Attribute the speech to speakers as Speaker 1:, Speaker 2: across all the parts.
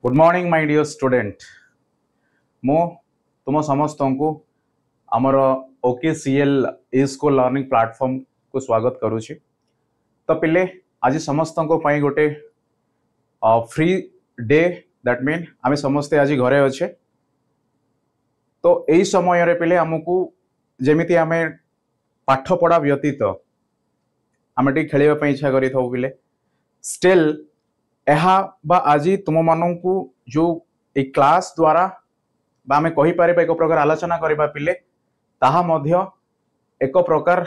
Speaker 1: Good morning my dear student. मो तुम समस्त को आमर OKCL e school learning platform को स्वागत करुच्ची। तो पिले आज समस्त गोटे फ्री डे दैट मीन आम समस्ते आज घरे अच्छे। तो यही समय रे पिले आमको जमीती आम पाठ पढ़ा व्यतीत आम टे खेलवाई इच्छा करी पिले स्टिल आज तुम मानू जो एक क्लास द्वारा आम कहीपर एक प्रकार आलोचना करवा पिले ताहा मध्य एक प्रकार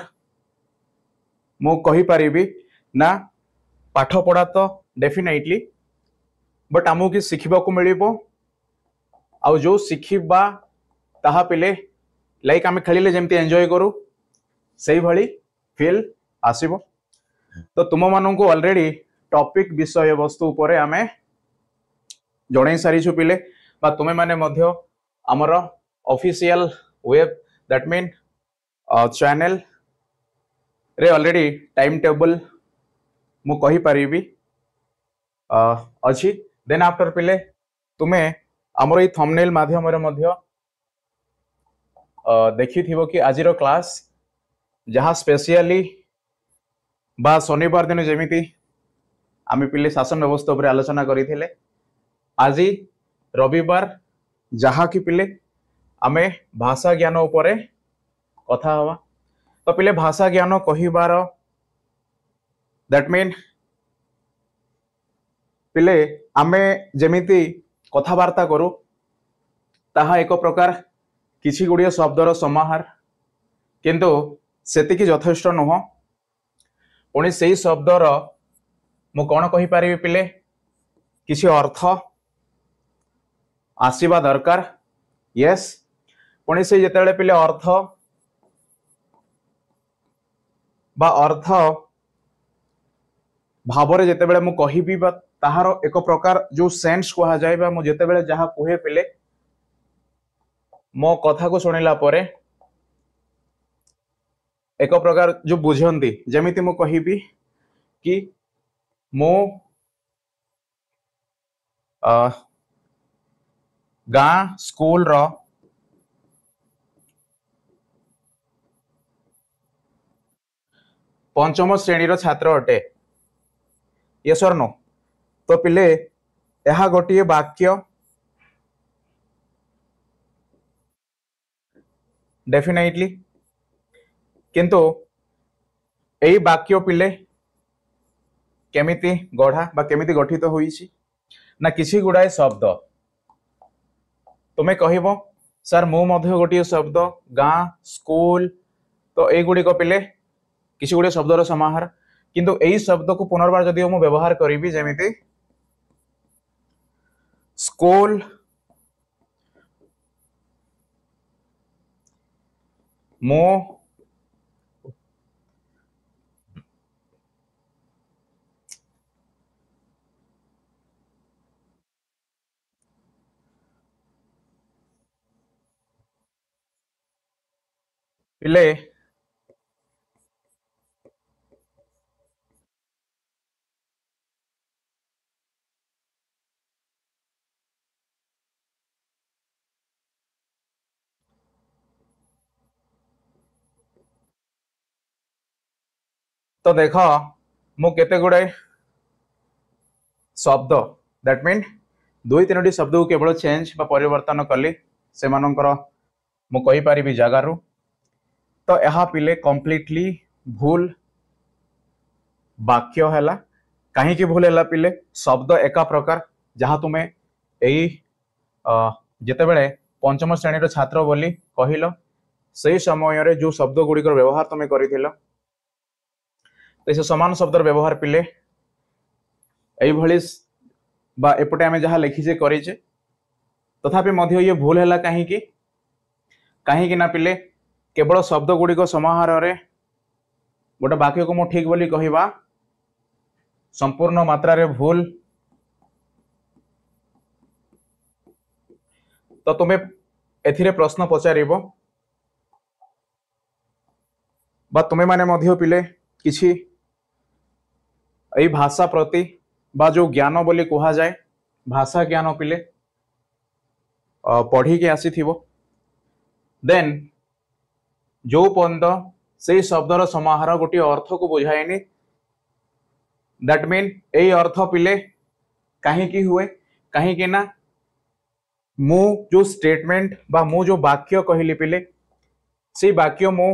Speaker 1: मु कहीपरि ना पाठ पढ़ा तो डेफिनेटली बट आमको कि शिखा मिल आउ जो शिखा ताहा पिले लाइक आम खेलिले जमती एंजॉय करू से भली फील आसीबो। तो तुम मानू ऑलरेडी टॉपिक विषय वस्तु उपरे आमे जणाई सारी पिले तुम्हें माने मध्य आमर official web that mean channel रे ऑलरेडी टाइम टेबल मु कही परिबी अछि। देन आफ्टर पिले तुम्हें आमर ये थंबनेल माध्यम रे मध्य देखि थिबो कि आजिरो क्लास जहाँ स्पेशली बा शनिवार दिन जमीती आम पिले शासन व्यवस्था उपर आलोचना करथिले आज रविवार जहाँ कि पिले आमे भाषा ज्ञान उपरे कथा हवा। तो पिले भाषा ज्ञान कहिबार दैट मीन पिले आमे जमीती कथबार्ता करू ताहा एक प्रकार किछि गुड़िया शब्दर समाहार किंतु सेतिकी यथेष्ट नुह पुणी से शब्दर मु कौन कही पारि पिले किसी अर्थ आसीबा दरकार। यस पुणी से जिते पिले अर्थ बा अर्थ भावरे जिते मु कहिबी बा ताहार एक प्रकार जो सेंस कहा जाए बा मु जिते जहाँ कहे पिले मो कथा को सुनिला परे एक प्रकार जो बुझंती जमीती मु कहिबी कि मो गाँ स्कूल रो पंचम श्रेणी रो छात्र अटे। यस और नो? तो पिले यह गोटे वाक्य डेफिनेटली किंतु यही वाक्य पिले केमिति गढ़ा बा केमिति गठित होईछि ना किछि गुड़ाए शब्द तुम्हें कहबो सर मु मध्य गोटे शब्द गाँ स्कूल तो यही गुड़िक पिले किसी गुड़े शब्दर समाहार किंतु यही शब्द को पुनर्बार जदि मु व्यवहार करी जमीती स्कूल मो पिले तो देख मु केते गुड़ाए शब्द दैट मीन दुई तीन शब्द को केवल चेंज बा परिवर्तन कली से मानकर मु कहि पारिबी जगारू। तो यह पिले कंप्लीटली भूल वाक्य हैला कहीं भूल है पिले शब्द एका प्रकार जहाँ तुम्हें यही जिते बड़े पंचम श्रेणी छात्र बोली कहल से समय रे जो शब्द गुड़िक व्यवहार तुम्हें कर समान शब्दर व्यवहार पिले यही बा एपटे आमे जहाँ लिखीचे करेचे तथापि मध्य ये भूल है कहीं ना पिले केवल शब्द गुड़िक समाहार रे गोटे वाक्य को मु ठीक बोली कहवा संपूर्ण मात्रा रे भूल। तो तुम्हें एथिरे प्रश्न पचारिबो बा तुम्हें माने मध्य पिले किछि भाषा प्रति बा जो ज्ञान बोली कहा जाए भाषा ज्ञान पिले पढ़ी के आसी थिबो देन जो पर्यंत से शब्दर समाहार गोटे अर्थ को बुझाएनी दैट मीन ए अर्थ पिले कहीं हुए कहीं ना मु जो स्टेटमेंट बा मु जो वाक्य कहली पिले से वाक्य मु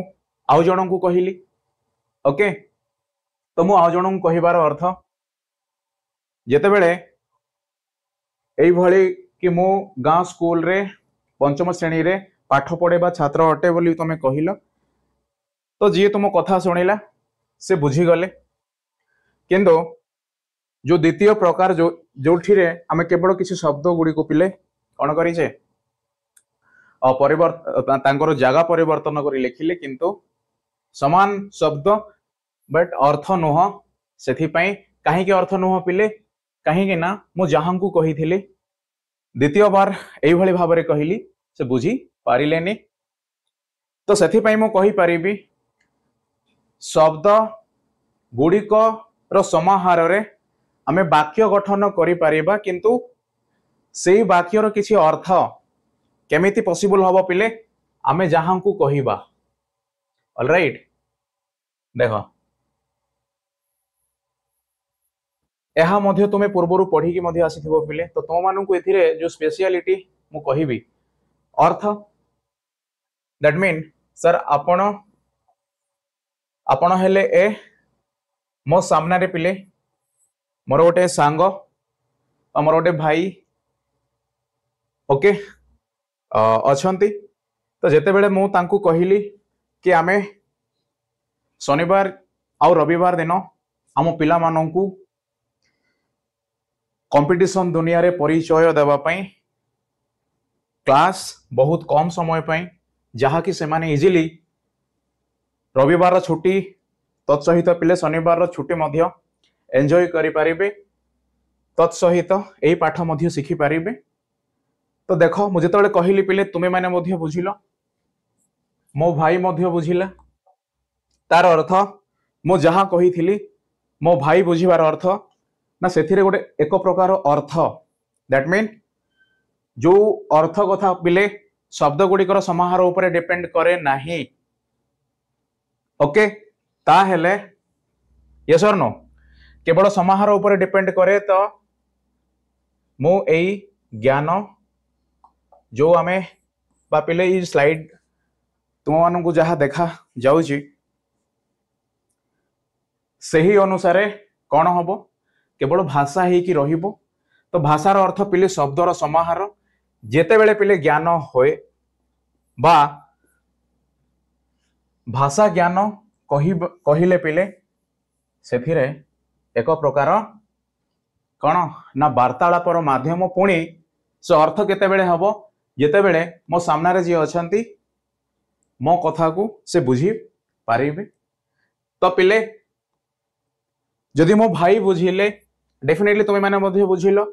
Speaker 1: आउ जन को कहली ओके तो मु आउ जन को कहिबार अर्थ जेते बेले एई भली कि मु गांव स्कूल रे पंचम श्रेणी रे पाठ पढ़ेबा छात्र अटे बोली तुम कहल तो जी तुम कथा शुणिला से बुझी गले किंतु जो द्वितीय प्रकार जो आम केवल किसी शब्द गुड़ी को पिले कौन करें परिवर्तन जगह परिवर्तन कर लिखिले किंतु समान शब्द बट अर्थ नुह से कहीं अर्थ नुह पिले कहीं ना मु जहां को कही थी द्वितीय बार यही भाव में कहली से बुझी पारिलेनी तो से मु कही पारिबी शब्द गुड़िक समाहार रे आमे वाक्य गठन करि परिबा किंतु सेही वाक्यर किछि अर्थ केमिति पॉसिबल हबो पिले आमे जहां को कहिबा ऑलराइट देखो यह मध्य तुमे पूर्वरु पढ़ी की मध्य आसीथिबो पिले तो तुम मानु को एथिरे जो स्पेशलिटी मु कहिबी अर्थ दैट मीन सर आपण हेले ए मो सामना रे पिले मोर गोटे सांग मोर गोटे भाई ओके अच्छंती तो जेते बेले मु तांकू कहली कि आमे शनिवार आउ रविवार दिन आम पिला माननकू कंपटीशन दुनिया रे परिचय देवा पई क्लास बहुत कम समय पई जहा कि से माने इजीली रविवार छुट्टी तत्सहित पिले शनिवार छुट्टी मध्य एंजॉय करि परिबे तत्सहित एई पाठ मध्य शिखि परिबे तो देखो मुझे तो कहली पिले तुमे माने मध्य बुझिलो मो भाई मध्य बुझिला तार अर्थ मो जहां कही थिली मो भाई बुझिबार अर्थ ना सेथिरे गोटे एक प्रकार अर्थ दैट मीन जो अर्थ कथा पिले शब्द गुड़िकर समाहार उपरे डिपेंड करे नाही ओके ता हेले यस और नो केवल समाहार उपरे डिपेंड करे तो मु एई ज्ञान जो आमे बा पिले ई स्लाइड तुम मान को जहाँ देखा जाउची सही अनुसार कौन हम केवल भाषा ही कि रहिबो तो भाषार अर्थ पिले शब्दर समाहार जेते बेले पिले ज्ञान होए बा भाषा ज्ञान कहिले पिले सेथिरे एक प्रकार कौन ना वार्तालापर माध्यम पुणी से अर्थ केते बेले हबो जेते बेले मो सामना रे जी अछंती मो कथा को से बुझी पारिबे तो पिले जदि मो भाई बुझिले डेफिनेटली तुम माने मध्य बुझिलो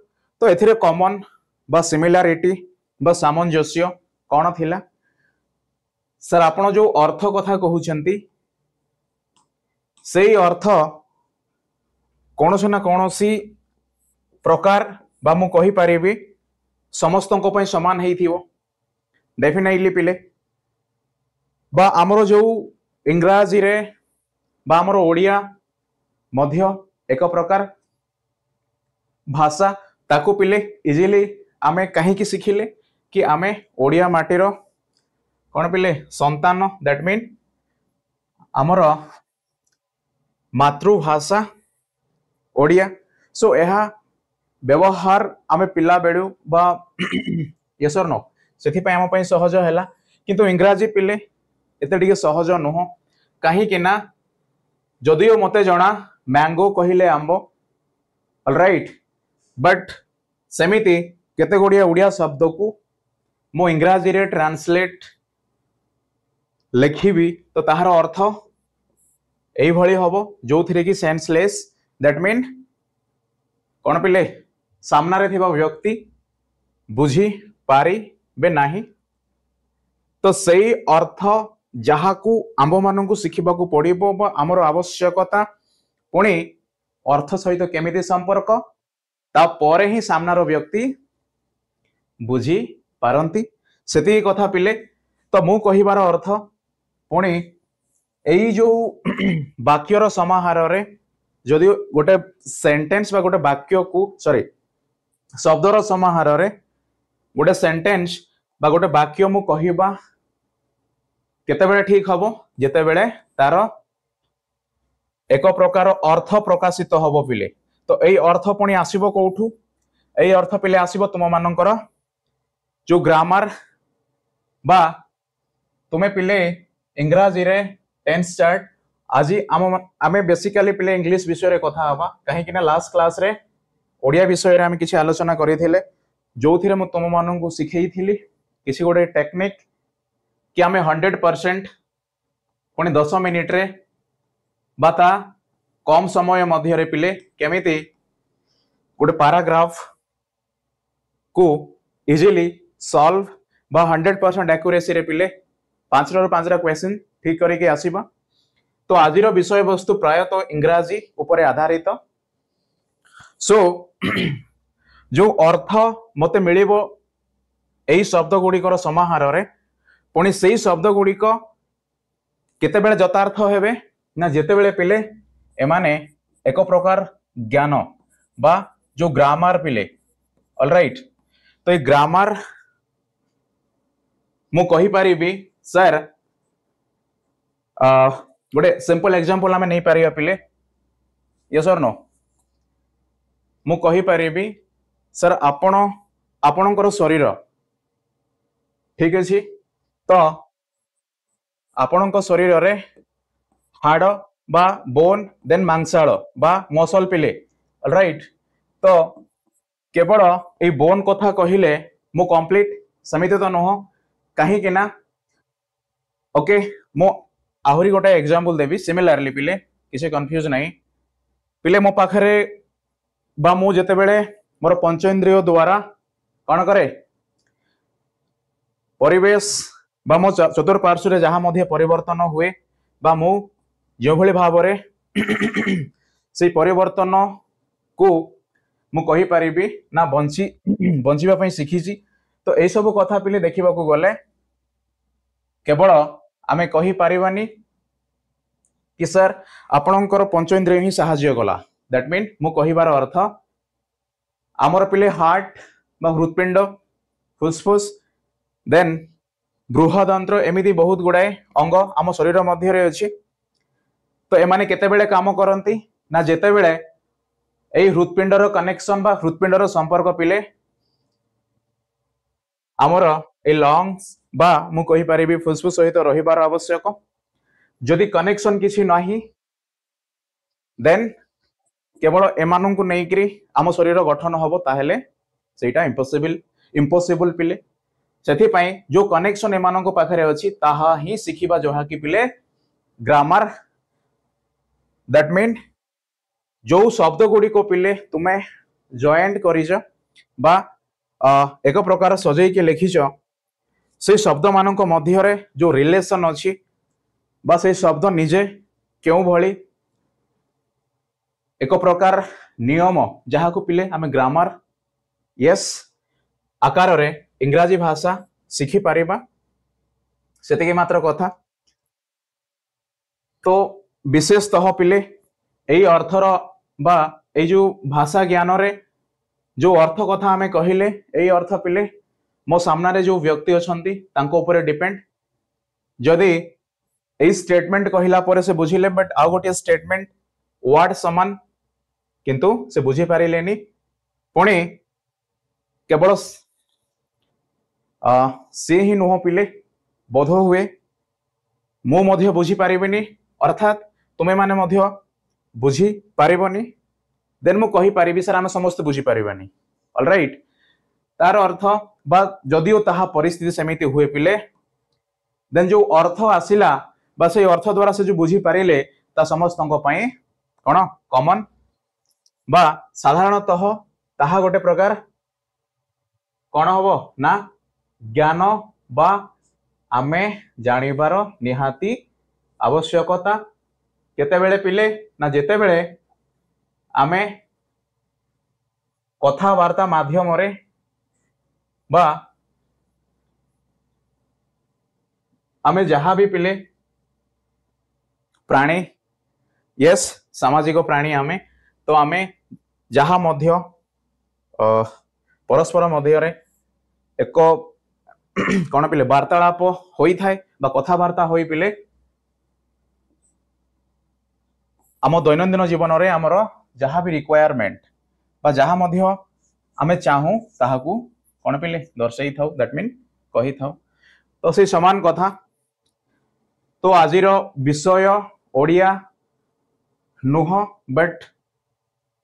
Speaker 1: तो एथिरे कॉमन बा सिमिलारिटी बा सामंजस्य कौन थिला सर आपण जो अर्थ कथा कहउछंती सेही अर्थ कोनोसी ना कोनोसी प्रकार बा मु कहि पारिबी समस्तों पई समान हेइथिवो डेफिनेटली पिले बा आमरो जो इंग्राजी रे बा आमरो ओडिया मध्य एक प्रकार भाषा ताकू पिले इजीली आमे कहीं की शिखिले कि आमे ओडिया माटीर कौन पिले संतान दैट मीन आमर मातृभाषा ओडिया सो यह व्यवहार आमे पिला बेडू बा यस और नो सेथि पय आम पय सहज हैला किंतु इंग्राजी पिले एते टिके सहज नुह कहीं कि ना जदियो मते जणा मैंगो कहिले आंबो ऑलराइट बट सेमिति केते गुड़िया उड़िया शब्द को मो इंग्राजी रे ट्रांसलेट लिखिबी तो ताहार अर्थ एई भली हबो जो थिरे कि सेंसलेस दैट मीन कौन पिले सामना रे थिबा व्यक्ति बुझी पारी बे नाही तो सही अर्थ जहाँ को आंब मान को शिखा पड़ो आमर आवश्यकता पुणी अर्थ सहित केमिति संपर्क तापर ही सामनार व्यक्ति बुझी पारंती सेती कथा पिले। तो मु कहिबार अर्थ पुणी एई जो वाक्यर समाहार रे जदि गोटे सेंटेंस बा गोटे वाक्य को सॉरी शब्दर समाहार रे गोटे सेंटेंस बा गोटे वाक्य मु कहिबा केतेबेले ठीक हबो जेतेबेले तार एक प्रकार अर्थ प्रकाशित हबो पिले। तो एई अर्थ पुणी आसीबो कोठू एई अर्थ पिले आसीबो तुम मानकर जो ग्रामर बा तुमे पिले इंग्राजी रे टेंस चार्ट आज आमे बेसिकली पिले इंग्लिश विषय रे कथा हबा कहीं कि ना लास्ट क्लास रे ओडिया विषय रे आमे किछि आलोचना करिथिले जो थिरे मु तुम माननकु सिखैई थिली किछि गोटे टेक्निक कि आमे 100% पुणी 10 मिनिट रे बाता कम समय मध्य रे पिले केमिति गोटे पैराग्राफ को इजीली सॉल्व बा 100% एक्यूरेसी रे पिले 5 क्वेश्चन ठीक करके आसीबा। तो आजिर विषय वस्तु प्रायतः इंग्राजी उपरे आधारित। सो जो अर्थ मते मिलिबो एई शब्द गुड़िकर समाहार रे पुणी सेई शब्द गुड़िक केतेबेले यथार्थ हेबे ना जेतेबेले पिले एमाने एक प्रकार ज्ञान बा जो ग्रामर पिले ऑलराइट। तो ये ग्रामर मु कहि परिबी सर गोटे सिंपल एग्जांपल आमे नहीं पारिबा पिले यस और नो मु कहि परिबी सर आपणकर शरीर ठीक अछि तो आपणक शरीर रे हाड़ बा बोन देन मांसाल बा मसल पिले ऑलराइट। तो केवल ए बोन कथा कहिले मु कंप्लीट समिति तो नुह कहीं कि ना ओके मो आहुरी गोटे एग्जांपल देबी सिमिलरली पिले किसी कंफ्यूज नहीं पिले मो पाखरे बा मु जेते बेले मोर पंचेंद्रिय द्वारा कौन करे परिवेश बा मो चतुर्पार्श्व रे जहाँ मध्य परिवर्तन हुए बा मु जो भली भाव रे से परिवर्तन को मु कहि परिबी ना बंचिबा पई शिखिची। तो ए सब कथा पिले देखिबा को गले केवल आमे कहि परिबानी कि सर आपणकर पंचेंद्रिय ही साहाय्य कला दैट मीन मु कहिबार अर्थ आमर पिले हार्ट बा हृदपिंड फुसफुस देन बृहदंत्र एमिति बहुत गुड़ाए अंग आम शरीर मध्य रे अछि। तो एमाने केतेबेले काम करंती ना जेतेबेले एई हृदपिंडर कनेक्शन बा हृदपिंडर संपर्क पिले आमर ए लंग्स बा मु कहि परिबी फुसफुस सहित रहिबार आवश्यक। जदि कनेक्शन किछि नाही देन केवल एमानन को नेइकरी आम शरीर गठन हबो ताहेले सेटा इम्पॉसिबल पिले। सेथि पई जो कनेक्शन एमानन को पाखरे अछि ताहा ही सिखिबा जोहा कि पिले ग्रामर दैट मीन जो शब्द गुडी को पिले तुमे जॉइंट करिज बा एक प्रकार सजै के लिखिज से शब्द मानक मध्य रे जो रिलेशन अछि बा से शब्द निजे क्यों भली एक प्रकार नियम जहाँ को पिले आमे ग्रामर यस आकार रे इंग्राजी भाषा शिखि पारिबा सेतिके मात्र कथा। तो विशेषतः पिले एई अर्थर बा एई जो भाषा ज्ञान रे जो अर्थ कथा आमे कहिले एई अर्थ पिले मो सामना रे जो व्यक्ति अछंती तांको ऊपर डिपेंड जदि एई स्टेटमेंट कहिला परे से बुझिले बट आ गोटे स्टेटमेंट वर्ड समान किंतु से बुझी पारिलेनी पुणी केवल से ही नुह पिले बोध हुए मु मध्य बुझी पारिबिनी अर्थात तुमे माने मध्य बुझी पारिबनी देन मु कहि पारिबी सर आमे समस्त बुझी पारिबानी ऑलराइट। तार अर्थ बा जदिओ ताहा परिस्थिति समिति हुए पिले देन जो अर्थ आसिला बा से अर्थ द्वारा से जो बुझी पारिले ता समस्तंक पई कोन कॉमन बा साधारणतः ताहा गोटे प्रकार कोन हबो ना ज्ञान बा आमे जानिबार निहाती आवश्यकता केते बेले पिले ना जेते बेले आमे कथावार्ता माध्यम रे बा आमे जहाँ भी पिले प्राणी यस सामाजिक प्राणी आमे तो आमे जहाँ मध्य परस्पर मध्य रे एक कौन पिले वार्तालाप होई थाए बा कथावार्ता होई पिले आम दैनंदिन जीवन रे आमर जहाँ भी रिक्वायरमेंट बा जहाँ मध्य आमे चाहू ताहाकू कौन पिले दर्शाई थाउ दैट मीन कही थाउ तो से समान कथा तो आजिर विषय ओडिया नुह बट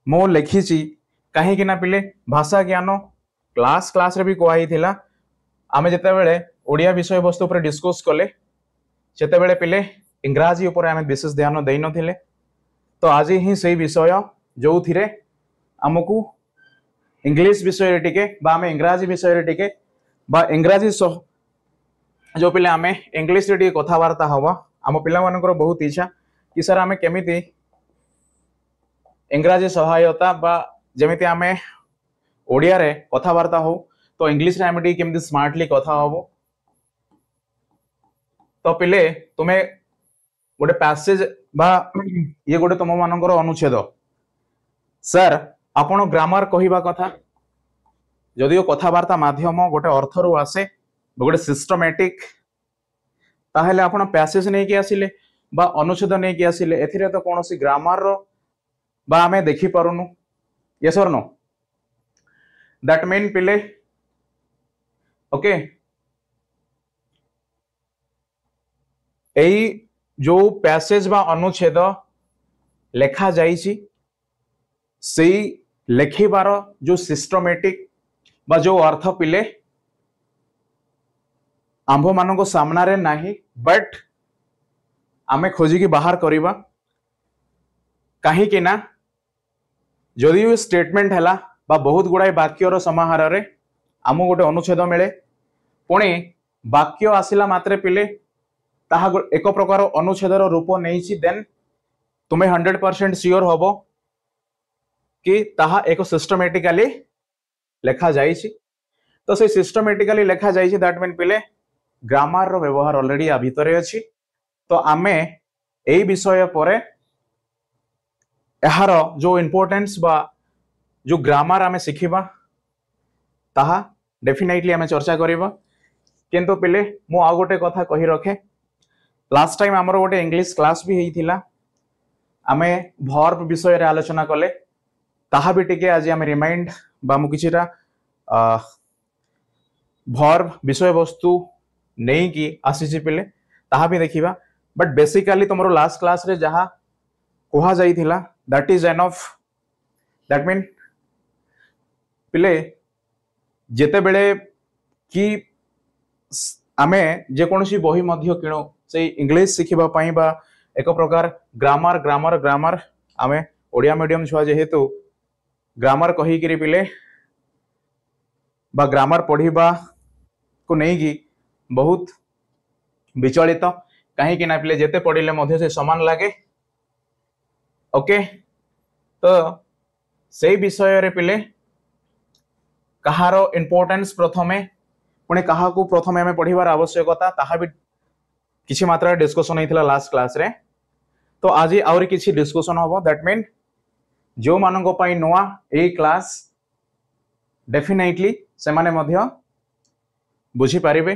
Speaker 1: मो लिखी कहीं ना पिले भाषा ज्ञान क्लास क्लास रे भी कही थिला आमे जते बेले ओडिया विषय वस्तु पर डिस्कस कले सेते बेले पिले इंग्राजी ऊपर आमे विशेष ध्यान देई नथिले तो आज ही सही विषय जो थिरे हमकू इंग्लिश विषय टिके बा आमे इंग्राजी विषय टिके बा इंग्राजी जो पिले आमे इंग्लिश रे टिके कथावार्ता हवा आम पिला मानकर बहुत इच्छा कि सर आमे केमिति इंग्राजी सहायता बा जेमिति आमे ओडिया रे कथावार्ता हो तो इंग्लिश रे आमे टिके केमिति स्मार्टली कथा हबो तो पिले तुमे गोटे पैसेज बा ये गोटे तुम मानकर अनुच्छेद सर आपण ग्रामर कहिबा कथा जदियो कथावार्ता माध्यम गोटे अर्थ रु आसे गोटे सिस्टमैटिक ताहेले आपण पैसेज नै कि आसिले बा अनुच्छेद नै कि आसिले एथिरे तो कोनोसी ग्रामर रो बा हमें देखि पारुनु यस और नो दैट मीन पिले ओके एई जो पैसेज बा अनुच्छेद लेखा जाइछि सेई लेखिबार जो सिस्टमैटिक बा जो अर्थ पिले आंभ मानको सामना रे नाही बट आमे खोजी की बाहर करिबा कहीं कि ना जदि स्टेटमेंट हैला बा बहुत गुड़ाई वाक्यर समाहार रे आम गोटे अनुच्छेद मिले पुणी वाक्य आसिला मात्रे पिले ताहा एक प्रकार अनुच्छेदर रूप नहीं देन तुम्हें 100% श्योर हबो कि ताहा एक सिस्टमैटिकली लेखा जाइछि तो से सिस्टमैटिकली लेखा जाइछि दैट मीन पिले ग्रामर रो व्यवहार ऑलरेडी आ भितरे अछि तो आमे एई विषय परे एहार जो इंपोर्टेंस बा जो ग्रामर आमे सिखिबा ताहा डेफिनेटली आमे चर्चा करिबा किंतु पिले मु आ गोटे कथा कहि रखे लास्ट टाइम हमर गोटे इंग्लिश क्लास भी हेइथिला आमे वर्ब विषय रे आलोचना कले ताहा भी टिके आज आमे रिमाइंड बा मु किछिटा वर्ब विषय वस्तु नहीं कि आसीछि पिले ताहा भी देखिबा बट बेसिकली तुमरो लास्ट क्लास रे जहा कोहा जाइथिला that is enough that mean पिले जेते बेले कि आमे जे कोनोसी बही मध्य किणो से इंग्लिश सिखिबा पई बा एक प्रकार ग्रामर ग्रामर ग्रामर आमे ओडिया मीडियम छुआ जेहेतु ग्रामर कही करी पिले बा ग्रामर पढ़िबा को नहीं कि बहुत विचलित कहीं कि ना पिले जेते पढ़िले मध्य से समान लागे ओके तो सही विषय रे पिले कहार इंपोर्टेंस प्रथमे पुणे कहा को प्रथमे हमें पढ़िबार आवश्यकता ताहा भी किछि मात्रा डिस्कशन हेतिला लास्ट क्लास रे तो आज आउरी किछि डिस्कशन होबो दैट मीन जो मानंगो पई नोआ ए क्लास डेफिनेटली से माने मध्य बुझी पारिबे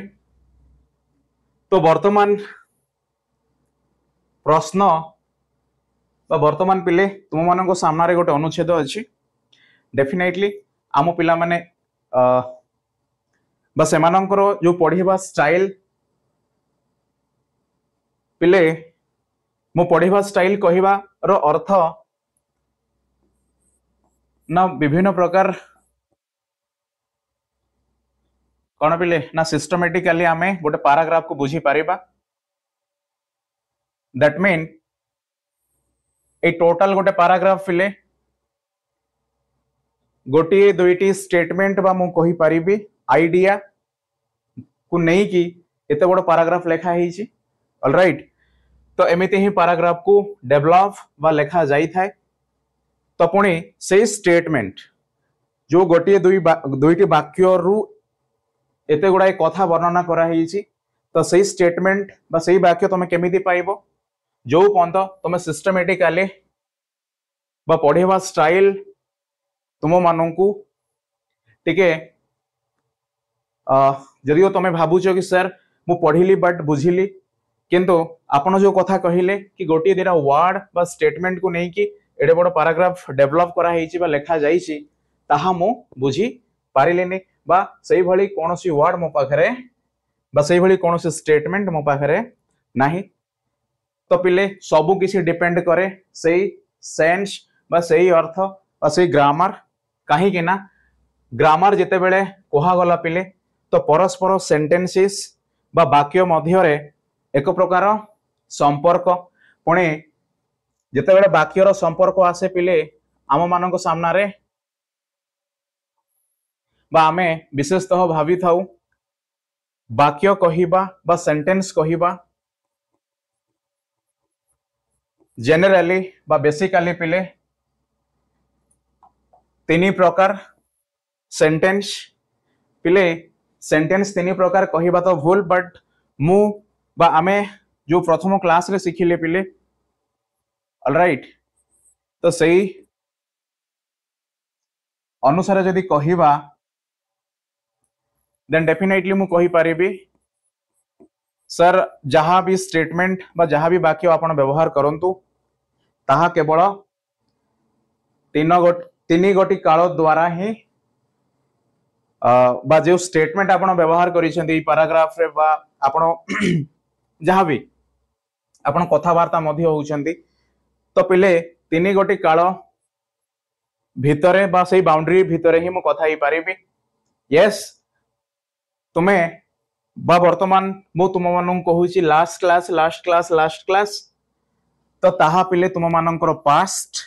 Speaker 1: तो वर्तमान प्रश्न बा वर्तमान पिले तुम मानंगो सामना रे गोटे अनुच्छेद अछि डेफिनेटली आम पिला माने बा सेमानंकर जो पढ़िबा स्टाइल पिले मो पढ़िबा स्टाइल कहिबा रो अर्थ ना विभिन्न प्रकार कौन पिले ना सिस्टमेटिकली आमे गोटे पैराग्राफ को बुझी Paribas that mean A total गोटे पैराग्राफ पिले गोटे दुईटी स्टेटमेंट बा मु कहि पारिबी आइडिया को नहीं कि एते बड़ पैराग्राफ लेखा हेछि ऑलराइट तो एमिति ही पैराग्राफ को डेवलप बा लेखा जाई थाए तो पुणी से स्टेटमेंट जो गोटे दुईटी वाक्य रु एते गुड़ाए कथा वर्णना करा हिची तो सही स्टेटमेंट बा सही वाक्य तुम केमिति पाइबो जो पंत तुम सिस्टमेटिकाली बा पढ़ेवा स्टाइल तुम मानू टिके जदियो तुम भावुच कि सर मु पढ़िली बट बुझिली किंतु आपण जो कथा कहिले कि गोटे दिना वर्ड बा स्टेटमेंट को नहीं कि एडे बड़ पैराग्राफ डेवलप करा हिची बा लेखा जाईची ताहा मु बुझी पारिलेनी बा सही भली कोनोसी वर्ड मो पाखरे बा सही भली कोनोसी स्टेटमेंट मो पाखरे नाही तो पिले सबु किसी डिपेंड करे सही सेंस बा सही अर्थ बा सही ग्रामर कहीं कि ना ग्रामर जिते बेले कोहा गला पिले तो परस्पर सेंटेंसेस बा वाक्य मध्य रे एक प्रकार संपर्क पुणे जिते बेले वाक्यर संपर्क आसे पिले आम मानक सामना रे बा आमे विशेषतः भावी थाउ वाक्य कहिबा बा सेंटेंस कहिबा जेनेराली बा बेसिकली पिले तीन प्रकार सेंटेंस पिले सेंटेंस तीन प्रकार कहिबा तो भूल बट मु बा आमे जो प्रथम क्लास रे सिखिले पिले ऑलराइट तो सही अनुसार जदि कहिबा देन डेफिनेटली मु कहि परिबी सर जहाँ भी स्टेटमेंट बा जहाँ भी वाक्य आपण व्यवहार करंतु ताहा केवल तीन गोटी काल द्वारा ही बा जो स्टेटमेंट आपण व्यवहार करिसेंती पैराग्राफ रे बा आपण जहाँ भी आपण कथावार्ता मध्य होउछंती तो पिले तीन गोटी काल भितरे बा सही बाउंड्री भितरे ही मु कथा ही पारिबी यस तुमे बा वर्तमान मु तुम मानन कहूची लास्ट क्लास तो ताहा पिले तुम मानकर पास्ट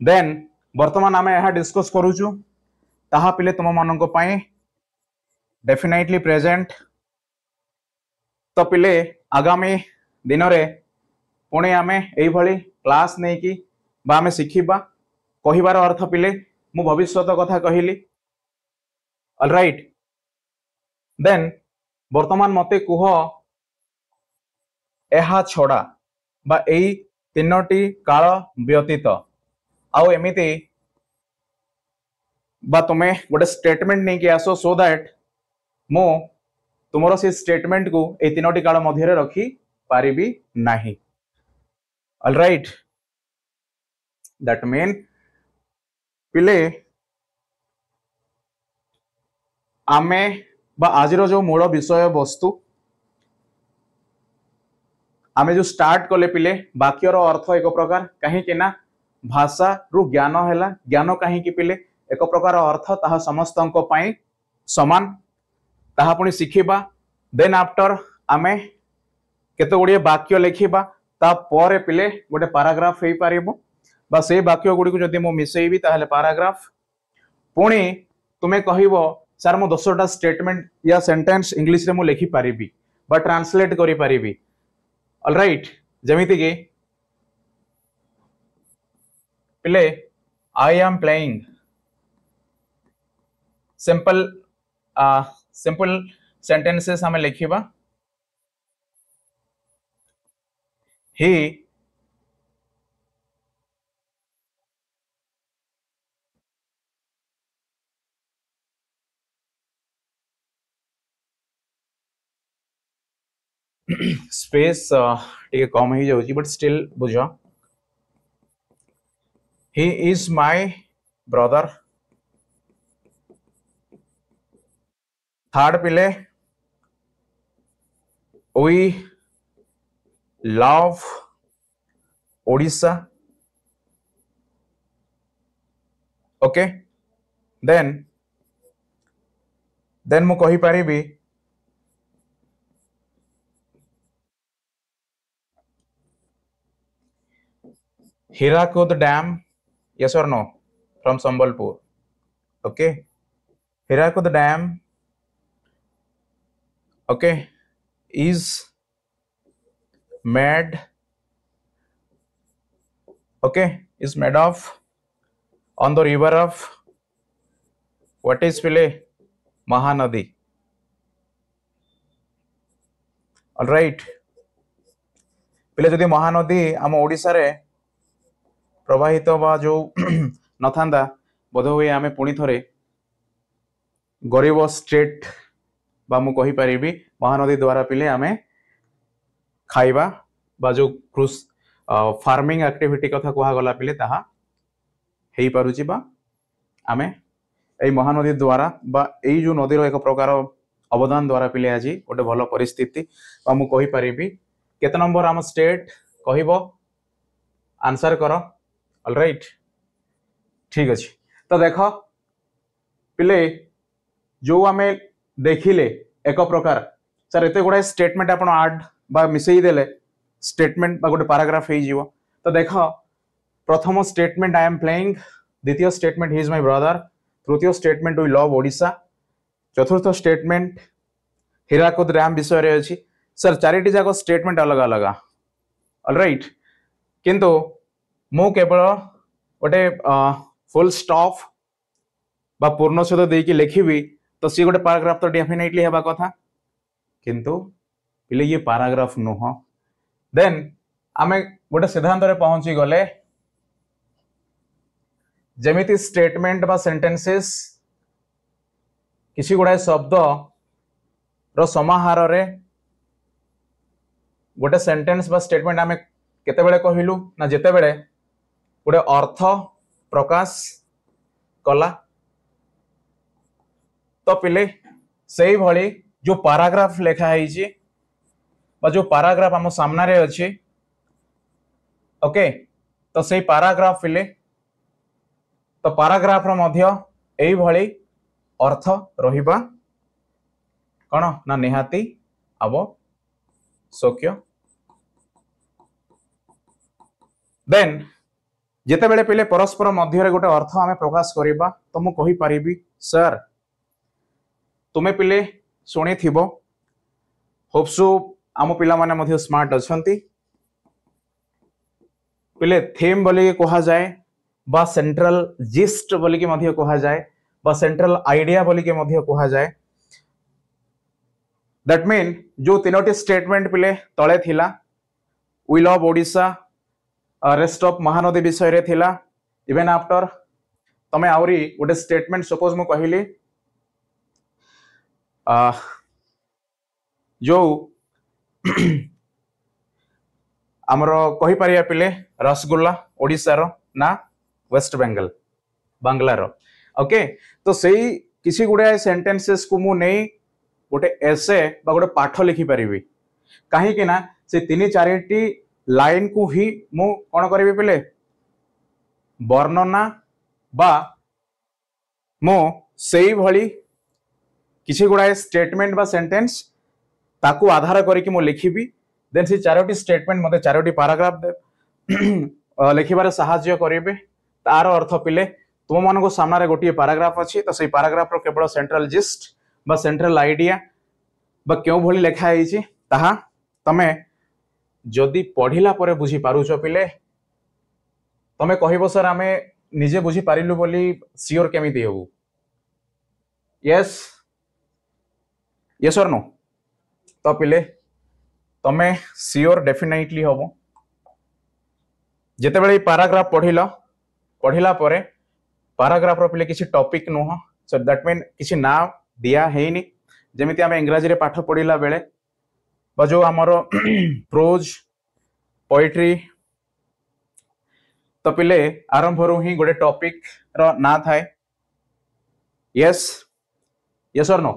Speaker 1: देन वर्तमान आमे यहा डिस्कस करूछु ताहा पिले तुम मानक पई डेफिनेटली प्रेजेंट तो पिले आगामी दिन रे पुणे आमे एई भली क्लास नै कि बा आमे सिखिबा कहिबार अर्थ पिले मु भविष्यत कथा कहिली ऑलराइट देन वर्तमान मते कुह एहा छड़ा बा एई तीनोटी काल व्यतीत आउ एमिति बा तुमे गोटे स्टेटमेंट नहीं कि आसो सो दैट मो तुमरो से स्टेटमेंट को ए तीनोटी काल मध्य रखी पारिबी नाही ऑलराइट दैट मीन पिले आमे बा आजिरो जो मूल विषय वस्तु आमे जो स्टार्ट कले पिले वाक्यर अर्थ एक प्रकार कहीं कि ना भाषा रु ज्ञान हैला ज्ञान कहीं कि पिले एक प्रकार अर्थ ताहा समस्तंको पई समान ताहा पुणी शिखिबा देन आफ्टर आमे केते गुड़िए वाक्य लिखिबा ता परे पिले गोटे पैराग्राफ हे पारिबो बा से वाक्य गुडी को जदि मो मिसेइबी ताहले पैराग्राफ पुणी तुमे कहिबो सर मो 10टा स्टेटमेंट या सेंटेंस इंग्लिश रे मो लिखि पारिबी बा ट्रांसलेट करि पारिबी ऑलराइट जेमिति कि पिले I am playing simple sentences हमें लिखिबा ही स्पेस टिके कम ही जाउची बट स्टिल बुझो he is my brother third पिले we love Odisha okay then मु कहि पारिबी Hirakud Dam, yes or no, from Sambalpur. Okay, Hirakud Dam, okay, is made, okay, is made of on the river of what is पिले Mahanadi. All right. पिले जदि महानदी आम ओडिशा रे प्रवाहित बा जो नथांदा बोध हुए आमे पुणी थरे गरीब स्टेट बा मु कहि परिबी महानदी द्वारा पिले आमे खाइबा बा जो क्रूज फार्मिंग एक्टिविटी कथा कहा गला पिले ताहा हेई पारुची बा आमे एई महानदी द्वारा बा एई जो नदीर एक प्रकार अवदान द्वारा पिले आज गोटे भल परिस्थिति बा मु कहि परिबी केते नंबर आम स्टेट कहिबो आंसर करो. ऑलराइट ठीक अछि. तो देख पिले जो आमे देखिले एक प्रकार सर एते गुडा स्टेटमेंट आपण ऐड बा मिसई देले स्टेटमेंट बा गोटे पैराग्राफ हे जीवो. तो देख प्रथम स्टेटमेंट आई एम प्लेइंग, द्वितीय statement he is my brother, तृतीय स्टेटमेंट वी लव ओडिशा, चतुर्थ स्टेटमेंट हीराकुद डैम विषय रे अछि. सर चारिटी जाको स्टेटमेंट अलग अलग. ऑलराइट किंतु मु केवल गोटे फुल स्टॉप बा पूर्णछेद देकी लिखिबी तो सी गोटे पैराग्राफ तो डेफिनेटली हेबा कथा किंतु पिले ये पैराग्राफ नुह. देन आमे गोटे सिद्धांत रे पहुंची गले जेमिति स्टेटमेंट बा सेंटेंसेस किसी गुड़ाए शब्द रो समाहार रे गोटे सेंटेंस बा स्टेटमेंट आमे केते बेले कहिलु ना जेते बेले गोटे अर्थ प्रकाश कला. तो पिले सेही भली जो पैराग्राफ लेखा है बा जो पैराग्राफ आम सामना रे अछि ओके. तो सेही पैराग्राफ पिले तो पैराग्राफ रो मध्य एही भली अर्थ रहिबा कोन ना निहाती आवश्यक. देन जेते बेले पिले परस्पर मध्य रे गोटे अर्थ आमे प्रकाश करिबा तो मु कहि परिबी सर तुमे पिले सुनी थिबो होपसो आम पिला माने मध्य स्मार्ट अछंती. पिले थीम बोली कहा जाए बा सेंट्रल जिस्ट बोली के मध्य कहा जाए बा सेंट्रल आइडिया बोली के मध्य कहा जाए. दैट मीन जो तीनोटी स्टेटमेंट पिले तळे थिला we love Odisha rest of Mahanadi विषय रे थिला. इवन आफ्टर तमे आउरी गोटे स्टेटमेंट सपोज मु कहिली जो आमर कहि परिया पिले रसगुल्ला ओडिशा रो ना वेस्ट बेंगल बांग्ला रो. ओके तो सेही किसी गुडे सेंटेंसेस को मु नै गोटे एसे बा गोटे पाठ लिखि परिबी काहे कि ना से तीन चारिटी लाइन को ही मु कोन करिबी पिले वर्णना बा मो सेही भली किसी गुड़ाए स्टेटमेंट बा सेंटेंस ताकू आधार करके मु लिखिबी. देन से चारोटी स्टेटमेंट मते चारोटी पैराग्राफ लिखिबारे सहायता करिवे. तार अर्थ पिले तुम मन को सामने रे गोटे पैराग्राफ अछि तो सेही पैराग्राफ रो केवल सेंट्रल जिस्ट बा सेंट्रल आइडिया बा क्यों भली लेखा आइछि ताहा तमे जदि पढ़िला परे बुझी पारुछ पिले तमे कहिबो सर आमे निजे बुझी पारिलु बोली सियोर केमिति हेबु. यस यस और नो. तो पिले तमे सियोर डेफिनेटली होबो जेते बेले पैराग्राफ पढ़िला परे पैराग्राफ रो पिले किसी टॉपिक नुह. सो दैट मीन किसी नाम दिया हेनी जेमिति आमे इंग्रजी रे पाठ पढ़िला बेले बा जो हमरो प्रोज पोएट्री तो पिले आरंभ रो ही गोटे टॉपिक रो ना थाए. यस यस और नो.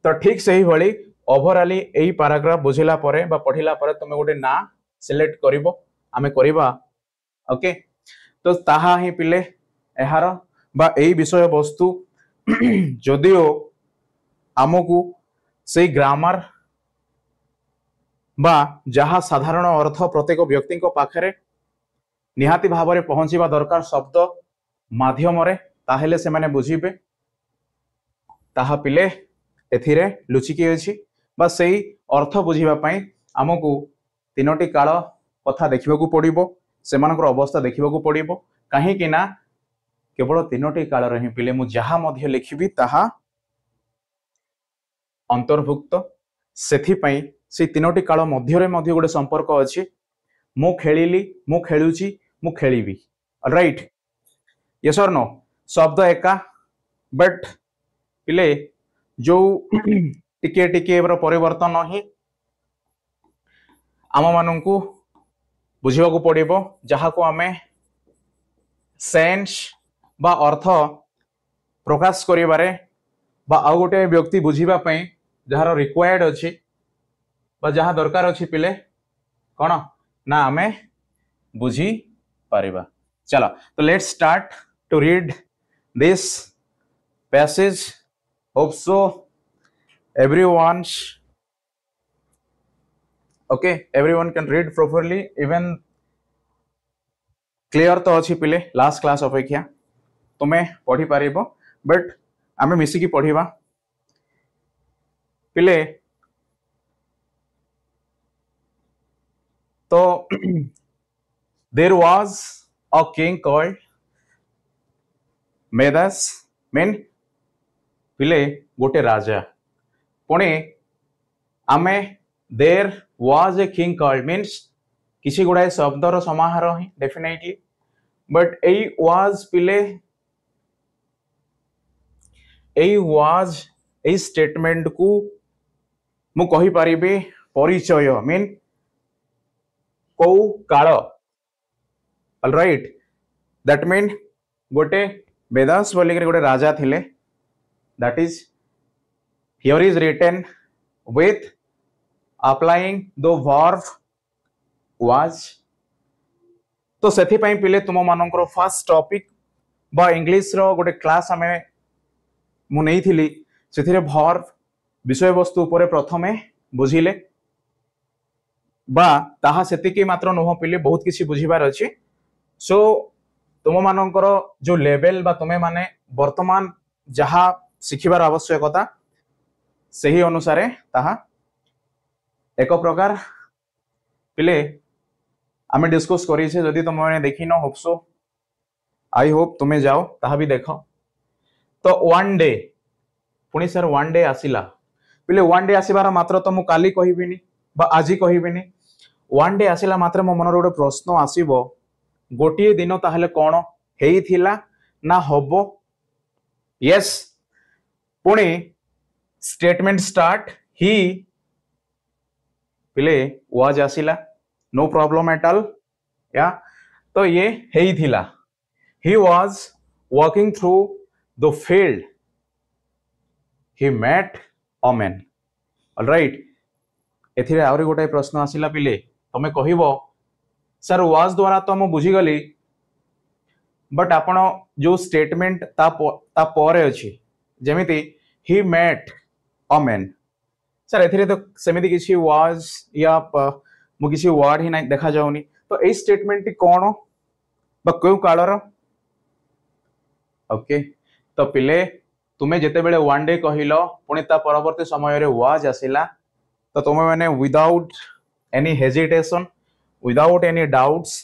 Speaker 1: तो ठीक सही भली ओवरऑली एही पैराग्राफ बुझिला परे बा पढ़िला परे तुमे गोटे ना सिलेक्ट करिवो आमे करिबा. ओके तो ताहा ही पिले एहार बा एही विषय वस्तु जदिओ आमको से ग्रामर बा जहा साधारण अर्थ प्रत्येक व्यक्ति पाखरे निहाती भाव में पहुंचवा दरकार शब्द माध्यम रे ताहेले से माने बुझीबे ताहा पिले एथिरे लुचिकी अछि बा सेही अर्थ बुझीबा पई आमको तीनोटी काल कथा देखिबाकू पड़िबो सेमानकर अवस्था देखिबाकू पड़िबो काहे कि ना केवल तीनोटी कालर ही पिले मु जहा मध्य लिखिबी ताहा अंतर्भुक्त सेथि पई से तीनोटी काल मध्य गोटे संपर्क अछि मु खेलिली मु खेलुची मु खेलिबी राइट यस और नो शब्द एका बट पिले जो टिके टिके परिवर्तन ही आम मानू बुझा पड़ो जहाँ को आम सेंस बा अर्थ प्रकाश करिबारे बा आउ गोटे व्यक्ति बुझीबा जार रिक्वायर्ड अच्छी बा जहाँ दरकार अच्छी पिले कौन ना आमे बुझी पारिबा चलो तो let's start to read this passage hope so everyone okay everyone can read properly even clear तो अच्छी पिले लास्ट क्लास अपेक्षा तुम्हें पढ़ी पारिबो बट आमे मिसिकी पढ़िबा पिले तो there was a king called Medas mean पिले गोटे राजा पुणे आमे there was a king called means किसी गुड़ाए शब्दर समाहार ही डेफिनेटली बट एई वाज पिले एई वाज एई स्टेटमेंट को मु कहि परिबे परिचय मीन को काल ऑलराइट दैट मीन गोटे वेदास बोली गोटे राजा थिले that is here is written with applying the verb was तो सेथि पई पिले तुम मानकर फर्स्ट टॉपिक बा इंग्लिश रो गोटे क्लास हमें मु नहीं थिली सेथिरे verb विषय वस्तु उपरे प्रथमे बुझिले बा ताहा सेतिकी मात्र नुह पिले बहुत किछि बुझिबार अछि सो तुम मानकर जो लेवल बा तुमे माने वर्तमान जहा सिखिबार आवश्यकता सही अनुसार ताहा एक प्रकार पिले आमे डिस्कस करी छे जदि तुम माने देखि न होप सो आई होप तुमे जाओ ताहा भी देखो तो वन डे पुनी सर वन डे आसिला पिले वन डे आसीबार मात्र तो मु काली कहिबिनी बा आजी कहिबिनी वन डे आसिला मात्र मो मनर गोटे प्रश्न आसीबो गोटिए दिन ताहले कोन हेई थिला ना होबो यस पुनी स्टेटमेंट स्टार्ट ही पिले वाज आसिला नो प्रॉब्लम एट ऑल या तो ये हेई थिला he was walking through the field he met a man alright एथिरे आउरी गोटे प्रश्न आसिला पिले तमे कहिबो सर वाज द्वारा तो मु बुझी गली बट आपण जो स्टेटमेंट ता परे अछि जेमिति he met a man sir एथिरे तो सेमिति किछि वाज या मु किछि वर्ड ही नहीं देखा जाउनी तो ए स्टेटमेंट कोन बा कोउ कालर ओके तो पिले तुमे जेते बेले वन डे कहिलो पुनी ता परवर्ती समय रे वाज आसिला तो तुमे माने without any hesitation without any doubts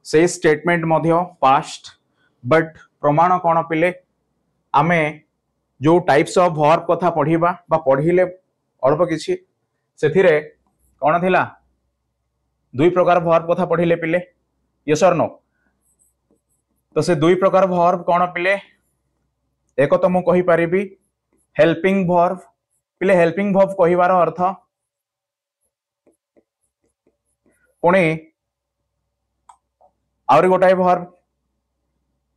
Speaker 1: से स्टेटमेंट मध्य पास्ट बट प्रमाण कोन पिले आमे जो टाइप्स ऑफ वर्ब कथा पढ़िबा बा पढ़िले अल्प किछि सेथिरे कोन थिला दुई प्रकार वर्ब कथा पढ़िले पिले यस और नो तो से दुई प्रकार वर्ब कोन पिले एक तो मु कहि परिबी हेल्पिंग वर्ब पिले हेल्पिंग वर्ब कहिवार अर्थ पुणी आउरी गोटाए वर्ब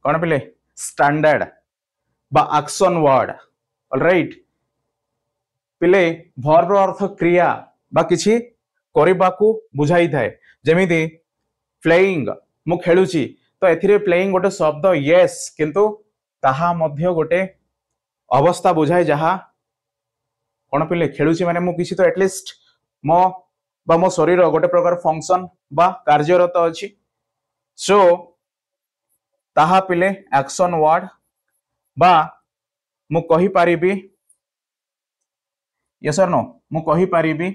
Speaker 1: कोन पिले स्टैंडर्ड बा एक्शन वर्ड ऑलराइट पिले वर्ब रो अर्थ क्रिया बा किछि करिबाकू बुझाई थाए जेमिति प्लेइंग मु खेलुची तो एथिरे प्लेइंग गोटे शब्द यस किंतु ताहा मध्य गोटे अवस्था बुझाए जहा कोन पिले खेलुची माने मु किछि तो एटलिस्ट मो बा मो शरीर गोटे प्रकार फंक्शन बा कार्यरत अछि सो ताहा पिले एक्शन वर्ड बा मु कहि पारिबी यस और नो मु कहि पारिबी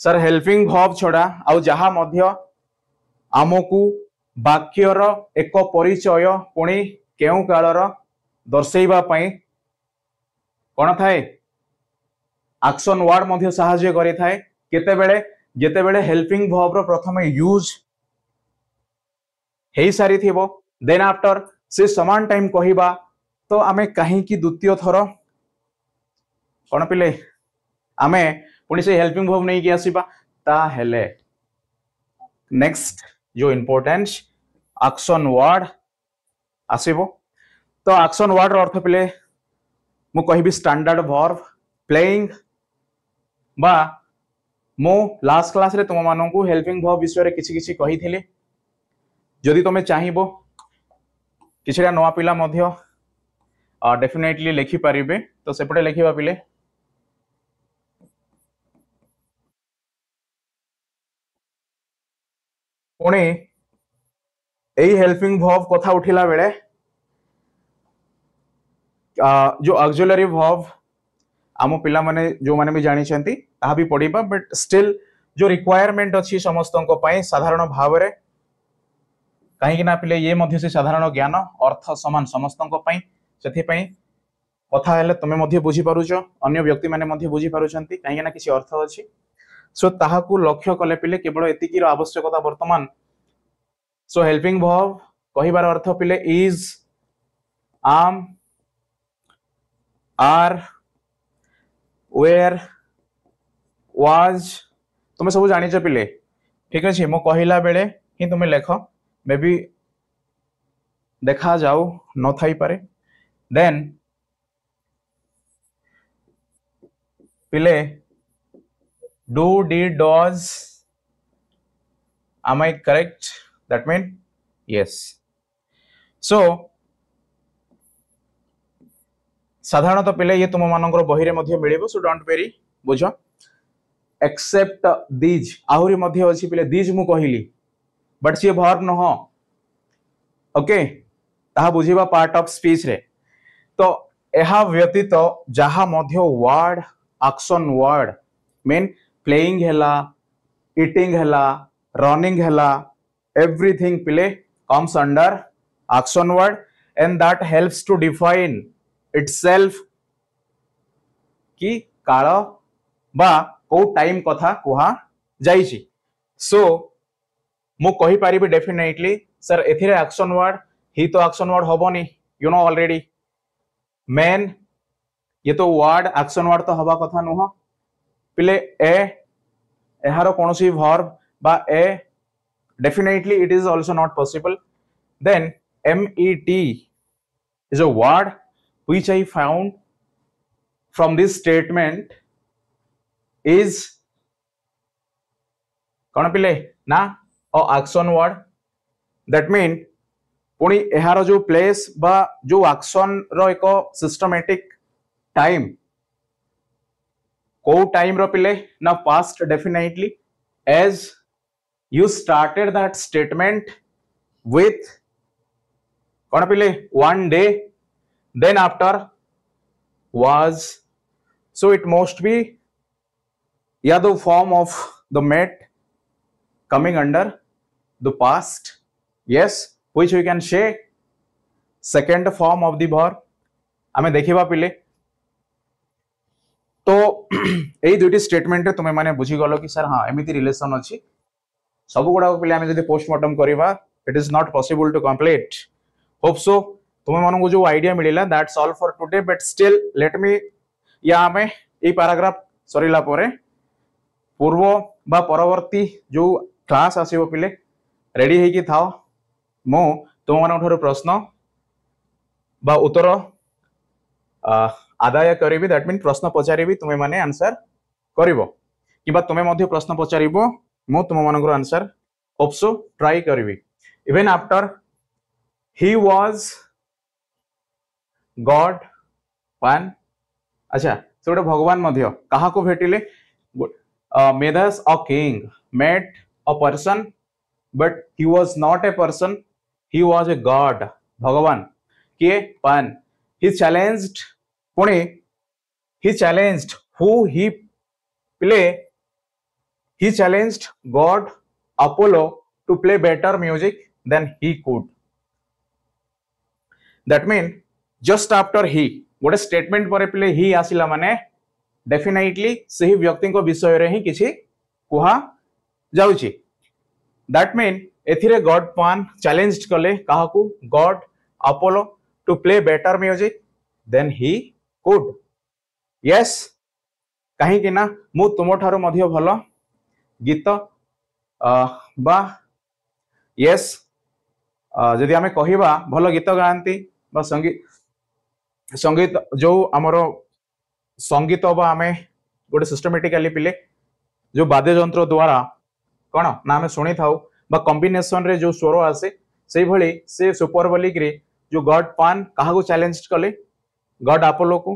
Speaker 1: सर हेल्पिंग वर्ब छोड़ा आउ जहा मध्य आमको वाक्यर एक परिचय पुणी केउ कालर दर्शेबा पई कोन थाए एक्शन वर्ड मध्य सहाय्य करि थाए केतेबेले जेतेबेले हेल्पिंग वर्ब रो प्रथम यूज हेई सारी थिबो देन आफ्टर से समान टाइम कहिबा तो आमे कहीं की द्वितीय थर कोन पिले आमे पुणी से हेल्पिंग वर्ब नहीं कि आसीबा ता हेले नेक्स्ट जो इंपोर्टेंस एक्शन वर्ड आसीबो तो एक्शन वर्ड रो अर्थ पिले मु कहिबी स्टैंडर्ड वर्ब प्लेइंग बा मो लास्ट क्लास रे तुम मानू हेल्पिंग वर्ब विषय रे किछि किछि कहि थिले जदि तुम चाहिबो किछिरा नवा पिला मध्य डेफिनेटली लिखि परिबे तो सेपटे लिखिबा पिले पुणी एई हेल्पिंग वर्ब कथा उठिला बेले जो ऑक्सिलरी वर्ब आम पिला माने जो माने भी जानी छंती ता भी पढिबा बट स्टिल जो रिक्वायरमेंट अछि समस्तन को पई साधारण भाव रे कहीं ना पिले ये मध्य से साधारण ज्ञान अर्थ समान समस्तन को पई सेथि पई कथा हेले तुमे मध्य बुझी पारुछो अन्य व्यक्ति माने मध्य बुझी पारुछंती कहीं ना किसी अर्थ अछि सो ताहाकू लक्ष्य कले पिले केवल एतिकी रो आवश्यकता वर्तमान सो हेल्पिंग वर्ब कहिबार अर्थ पिले इज आम आर वेयर वाज तुम सब जानी पिले ठीक अच्छे मो कहला बेले ही तुम लेख मे बी देखा जाऊ न थाई पारे देन पिले do did does am I correct that mean yes so साधारणतः पिले ये तुम मानकर बही रे मध्य मिलिबो सो डोंट वेरी बुझो एक्सेप्ट दीज आहुरी मध्य अछि पिले दीज मु कहिली बट सी वर्ब न हो ओके ताहा बुझिबा पार्ट ऑफ स्पीच रे तो एहा व्यतीत जहा मध्य word action word mean playing हेला ईटिंग हेला रनिंग हेला एवरीथिंग पिले comes under action word and that helps to define itself कि काल बा को टाइम कथा कुहा जाइछि सो मु कहि परिबे डेफिनेटली सर एथिरे एक्शन वर्ड ही तो एक्शन वर्ड होबोनी यू नो ऑलरेडी मेन ये तो वर्ड एक्शन वर्ड तो हवा कथा नुह पिले ए एहारो कोनोसी वर्ब बा ए definitely it is also not possible then MET is a word which I found from this statement is कौन पिले ना एक्शन वर्ड दैट मीन पुणी एहार जो प्लेस बा जो एक्शन रो एक सिस्टमैटिक टाइम को टाइम रो पिले ना past definitely as you started that statement with कौन पिले one day then after was so it must be yeah the form of the met coming under the past yes which we can say second form of the verb आमे देखिबा पिले तो एई दुटी statement रे तुमे माने बुझी गलो कि सर हां एमिति रिलेशन अछि सब गुडा पिले आमे जदि पोस्टमार्टम करिबा it is not possible to complete hope so तुमे मानन को जो आईडिया मिलिला that's all for today but still let me या आमे ए पैराग्राफ सरिला परे पूर्व बा परवर्ती जो क्लास आसीबो पिले रेडी हे कि थाओ मो तुम मानन ठरो प्रश्न बा उत्तर आदाय करिबी दैट मीन प्रश्न पचारिबी तुमे माने आंसर करिवो किबा तुमे मध्ये प्रश्न पचारिबो मो तुम मानकर आंसर होप सो ट्राई करिवि even after he was God pan अच्छा से गोटे भगवान मध्य कहा को भेटिले Midas a king met a person but he was not a person he was a god भगवान किए pan he challenged Pune he challenged who he challenged God Apollo to play better music than he could. That mean just after he गोटे statement पर पिले ही आसिला माने definitely सही व्यक्ति को विषय रे ही किछि कुहा जाउची. दैट मीन एथिरे गॉड पान चैलेंज्ड कले काहाकू God Apollo to play better music then he could. Yes कहीं कि ना मु तुम ठारो मध्य भलो गीत बा यस जदि आमे कहिबा भलो गीत गांती बा संगीत जो आमर संगीत बा आमे गोटे सिस्टमेटिकली पिले जो वाद्य यंत्र द्वारा कौन ना आमे शुणी था बा कॉम्बिनेशन रे जो स्वर आसे से भली से सुपर बोलिक रे जो गॉड पान कहा को चैलेंज कले गॉड अपोलो को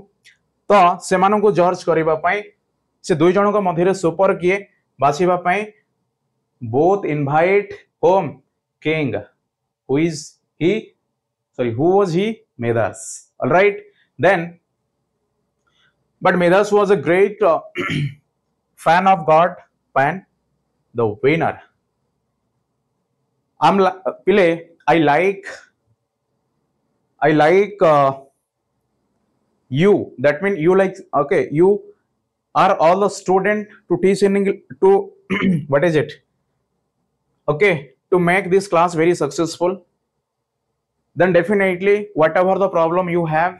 Speaker 1: तो से मानन को जज करबा पई से दुई जन को मध्य सुपर किए बाछिबा पई both invite home king who is he sorry who was he Midas. All right, then but Midas was a great fan of God Pan, the winner. Pile I like you, that means you like, okay, you are all the student to teach in English to what is it, okay, to make this class very successful. Then definitely whatever the problem you have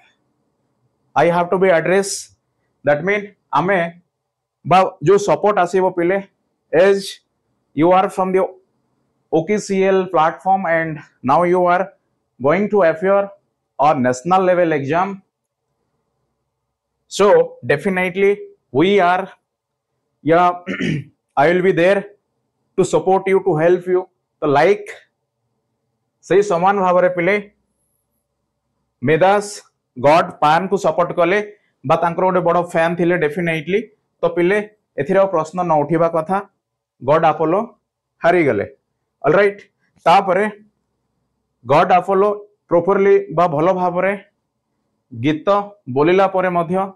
Speaker 1: I have to be addressed. That mean ame ba jo support asibo pile as you are from the OKCL platform and now you are going to appear on national level exam, so definitely we are I will be there to support you, to help you. तो like सही समान भाव रे पिले मेदास God पान को support कले बा तांकर गोटे बड़ फैन थिले डेफिनेटली. तो पिले एथिरे प्रश्न न उठिबा कथा, गॉड अपोलो हारी गले. ऑलराइट, तापरे गॉड अपोलो प्रॉपरली बा भलो भाव रे गीत बोलिला परे मध्य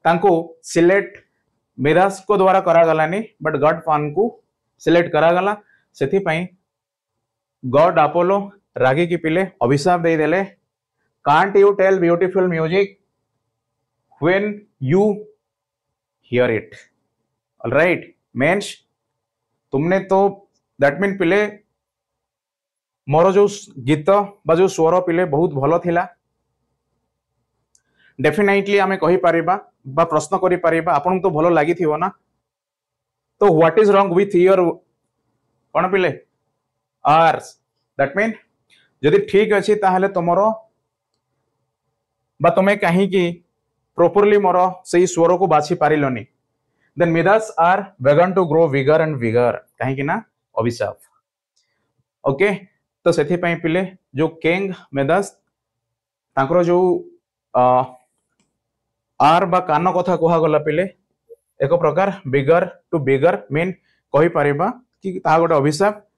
Speaker 1: तांको सिलेक्ट मेदास को द्वारा करा गलानी बट गॉड पान को सिलेक्ट करा गला. सेथि पई गॉड अपोलो रागी की पिले अभिशाप दे देले. Can't you tell beautiful music when you hear it. Alright, means तुमने तो दैट मीन पिले मोर जो गीत बा जो स्वर पिले बहुत भलो थिला. डेफिनेटली आमे कहि परिबा बा प्रश्न करि परिबा आपन तो भलो लागि थिवो ना. तो what is wrong with your कोन पिले आर्स. दैट मीन जदि ठीक अच्छी ताहले तुमरो बा तुमे कहीं की प्रॉपरली मोर सही स्वर को बाछि पारिलोनी. Then Midas ears began to grow bigger and bigger कहीं की ना अभिशाप. ओके, तो सेथि पई पिले जो किंग मिदास तांकर जो आर बा कान कथा कहा गला पिले एक प्रकार बिगर टू बिगर मीन कहि परिबा कि ता गोटे अभिशाप.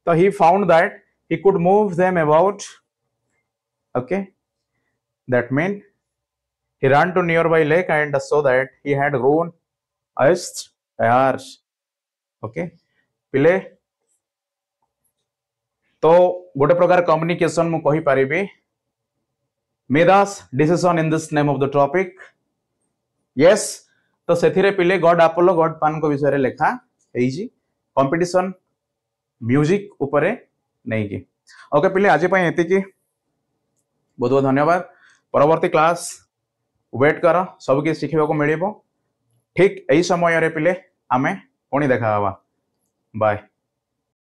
Speaker 1: So he found that he could move them about. Okay, that means he ran to nearby lake and saw that he had grown as hairs. Okay, पिले तो गोटे प्रकार कम्युनिकेशन मु कहि परिबी. Midas decision in this name of the topic. Yes, तो सेथिरे पिले God Apollo God पान को विषय रे लेखा एई जी कंपटीशन म्यूजिक उपरे नहीं की. ओके पिले आज पई एति की बहुत बहुत धन्यवाद. परवर्ती क्लास वेट कर, सब कि शिखिबा को मिलिबो. ठीक एई समय रे पिले आमे पुणी देखा हवा. बाय.